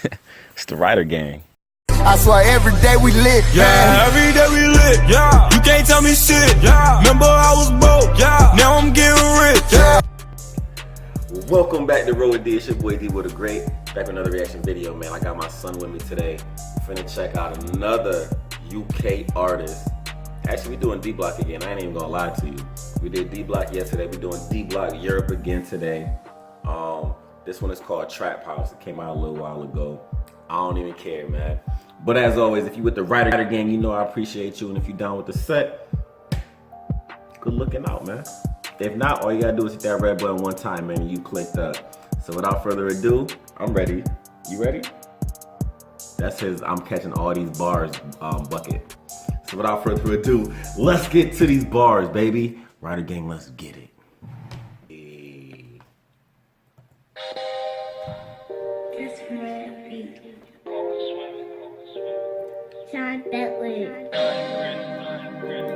It's the Rider Gang. I swear every day we lit. Yeah, every day we lit. Yeah, you can't tell me shit. Yeah, remember I was broke. Yeah, now I'm getting rich. Yeah. Welcome back to Road D. It's your boy D with a great. Back with another reaction video, man. I got my son with me today. Finna check out another UK artist. Actually, we doing D Block again. I ain't even gonna lie to you. We did D Block yesterday. We doing D Block Europe again today. This one is called Traphouse. It came out a little while ago. I don't even care, man. But as always, if you with the Rider Gang, you know I appreciate you. And if you down with the set, good looking out, man. If not, all you gotta do is hit that red button one time, man, and you clicked up. So without further ado, I'm ready. You ready? That's his I'm catching all these bars bucket. So without further ado, let's get to these bars, baby. Rider Gang, let's get it.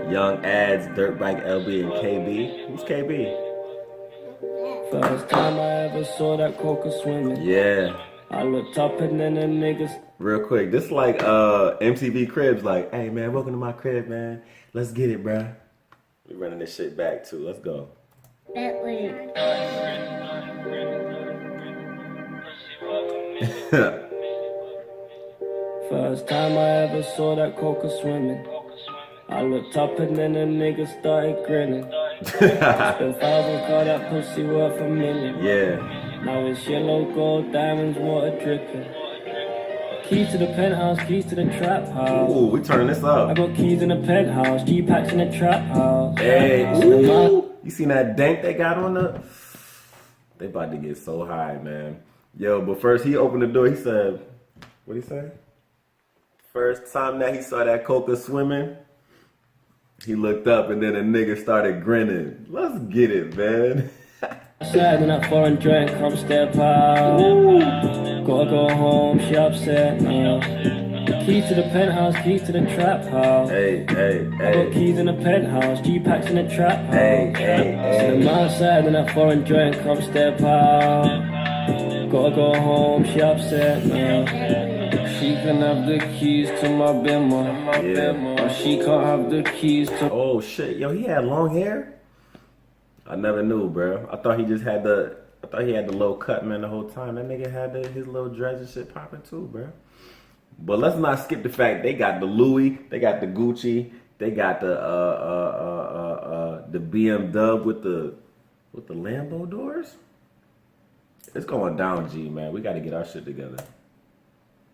Young Ads, Dirtbike, LB, and KB. Who's KB? First time I ever saw that coca swimming. Yeah. I looked up and then the niggas. Real quick, this like MTV Cribs, like, hey man, welcome to my crib, man. Let's get it, bruh. We running this shit back too. Let's go. First time I ever saw that coca swimming. I looked up and then the niggas started grinning. Spent $1,000, call that pussy worth $1 million. Yeah. Now it's yellow, gold, diamonds, water dripping. Keys to the penthouse, keys to the trap house. Ooh, we turning this I up. got keys in the penthouse, G-packs in the trap house. Hey, ooh. You seen that dank they got on the? They about to get so high, man. Yo, but first he opened the door, he said, what'd he say? First time that he saw that coca swimming, he looked up and then a nigga started grinning. Let's get it, man. Sad in that foreign drink, come step out. Ooh. Gotta go home, she upset now. Keys to the penthouse, keys to the trap house. Hey, hey, I got keys in the penthouse, G-packs in the trap house. Hey, hey, hey. So I'm outside in that foreign drink, come step out. Gotta go home, she upset now. She can have the keys to my bimmer. Yeah. Or she can't have the keys to. Oh shit, yo, he had long hair? I never knew, bro. I thought he just had the, low cut, man, the whole time. That nigga had his little dreads and shit popping too, bro. But let's not skip the fact they got the Louis, they got the Gucci, they got the BMW with the Lambo doors. It's going down, G, man. We got to get our shit together.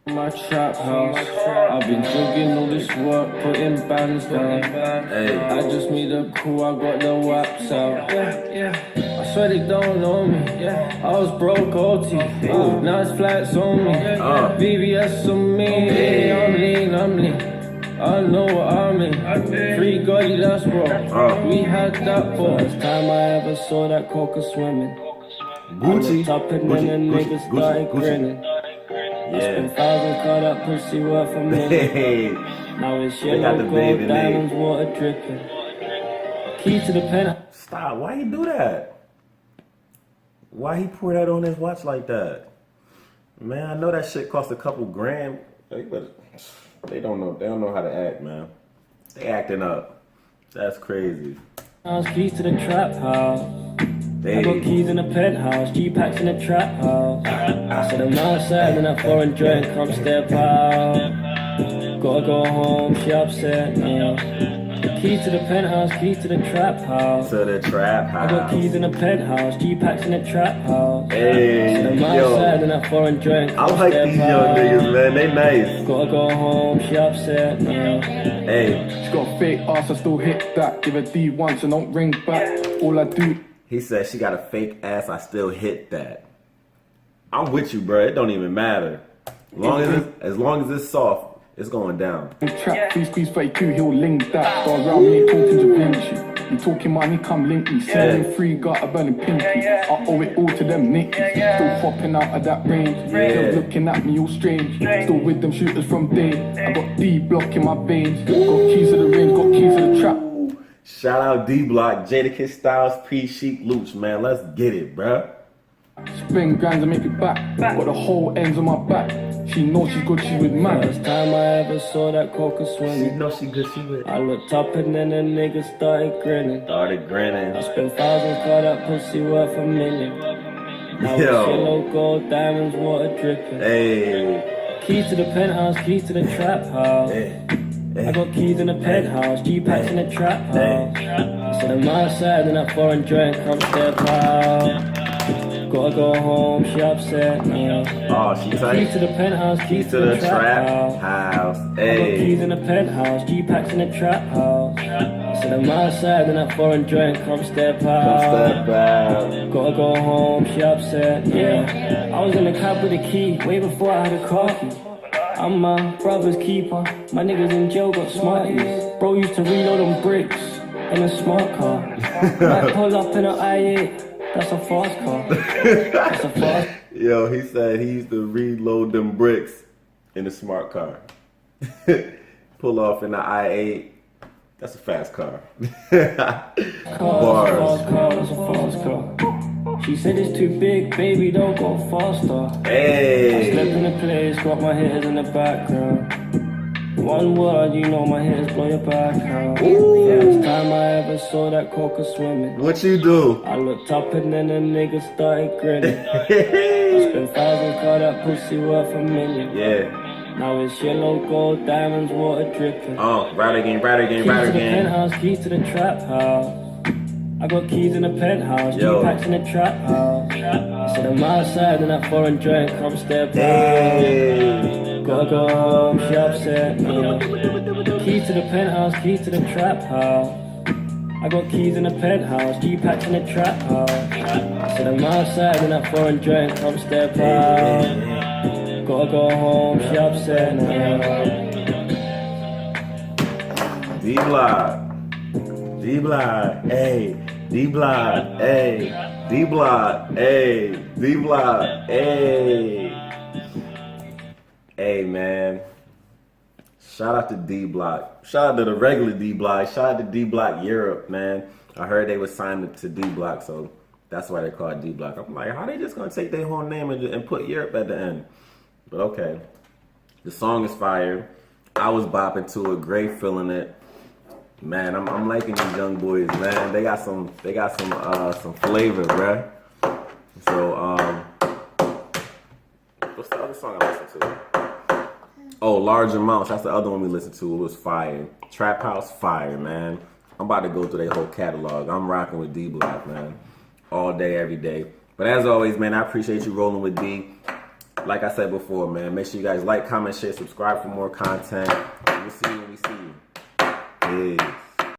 My trap house, I've been jogging all this work, putting bands down. Hey. I just made a crew, I got the waps out. I swear they don't know me. I was broke OT, now it's flats on me. VVS on me, I'm lean. I know what I mean. Free Gotti, that's raw. We had that first time I ever saw that coca swimming. Gucci. Top and then the niggas started grinning. Yeah. Spent $1,000, call that pussy worth $1 million. Hey. Now it's They got the yellow, baby gold, diamonds, water dripping. Keys to the penthouse. Stop. Why he do that? Why he pour that on his watch like that? Man, I know that shit cost a couple grand. They don't know. They don't know how to act, man. They acting up. That's crazy. Keys to the trap house. Hey. I got keys in the penthouse, G-packs in the trap house. I said I'm outside in that foreign drink, come step out. Gotta go home, she upset now. Keys to the penthouse, keys to the trap house. To the trap house. I got keys in the penthouse, G-packs in the trap house. Hey, I said I'm yo. outside in that foreign drink, I like these young niggas, man. They nice. Gotta go home, she upset now. Hey. She got a fake ass, I still hit that. Give a D once and don't ring back. All I do. He said she got a fake ass, I still hit that. I'm with you, bro. It don't even matter. As long as it's soft, it's going down. Trap, please squeeze 32, he'll link that. Go around me talking to Vinci. You talking money, come link me. Selling free, got a burning pinky. I owe it all to them nickies. Still popping out of that range. Still looking at me all strange. Still with them shooters from day. I got D block in my veins. Got keys to the range, got keys to the trap. Shout out D Block, Jadakiss Styles, P Chic Loops, man. Let's get it, bruh. Spend grands and make it back. Got the whole ends on my back. She knows she's good, she with man. First time I ever saw that coca She swimming, know she good, she with. I looked up and then the nigga started grinning. Started grinning. I spent thousands, got that pussy worth $1 million. Now it's Yo. yellow gold, diamonds, water dripping. Hey. Keys to the penthouse, keys to the trap house. Hey. I got keys in the penthouse, G-packs in the trap house. So I'm outside and that foreign joint, come step out. Gotta go home, she upset now. Oh, she tight. Keys to the penthouse, keys To the trap house. I got Hey. keys in the penthouse, G-packs in the trap house. So I'm outside and that foreign joint, come step out. Come step out. Gotta go home, she upset, yeah. I was in the cab with the key, way before I had a car key. I'm my brother's keeper, my niggas in jail got smarties. Bro used to reload on bricks in a smart car. Might pull up in an i8, that's a fast car. That's a fast. Yo, he said he used to reload them bricks in a smart car. Pull off in the i8. That's a fast car. Bars. That's a fast car. She said it's too big, baby, don't go faster. Hey. Step in the place, got my hitters in the background. One word, you know my hitters blow your back out. First time I ever saw that coca swimming, What you do? I looked up and then the nigga started grinning. I spent thousands, got that pussy worth $1 million. Yeah. Now it's yellow gold, diamonds, water dripping. Oh, right again, right again, Keys right to the again. penthouse, keys to the trap house. I got keys in the penthouse, Yo. G-packs in the trap house. I said I'm outside and that foreign joint, come step out. Hey. Gotta go home, she upset me. Keys to the penthouse, keys to the trap house. I got keys in the penthouse, G-packs in the trap house. I said I'm outside and that foreign joint, come step out. Gotta go home, she upset me. D-Block. D-Block. Hey. D-Block. Hey. D-Block. Hey. D-Block. Hey. Hey, man. Shout out to D-Block. Shout out to the regular D-Block. Shout out to D-Block Europe, man. I heard they were signed to D-Block, so that's why they're called D-Block. I'm like, how they just gonna take their whole name and put Europe at the end? But okay. The song is fire. I was bopping to it, great feeling it. Man, I'm liking these young boys, man. They got some flavor, bruh. So what's the other song I listened to? Oh, Large Amounts. That's the other one we listened to. It was fire. Traphouse, fire, man. I'm about to go through their whole catalog. I'm rocking with D-Block, man. All day, every day. But as always, man, I appreciate you rolling with D. Like I said before, man, make sure you guys like, comment, share, subscribe for more content. We'll see you when we see you. Peace.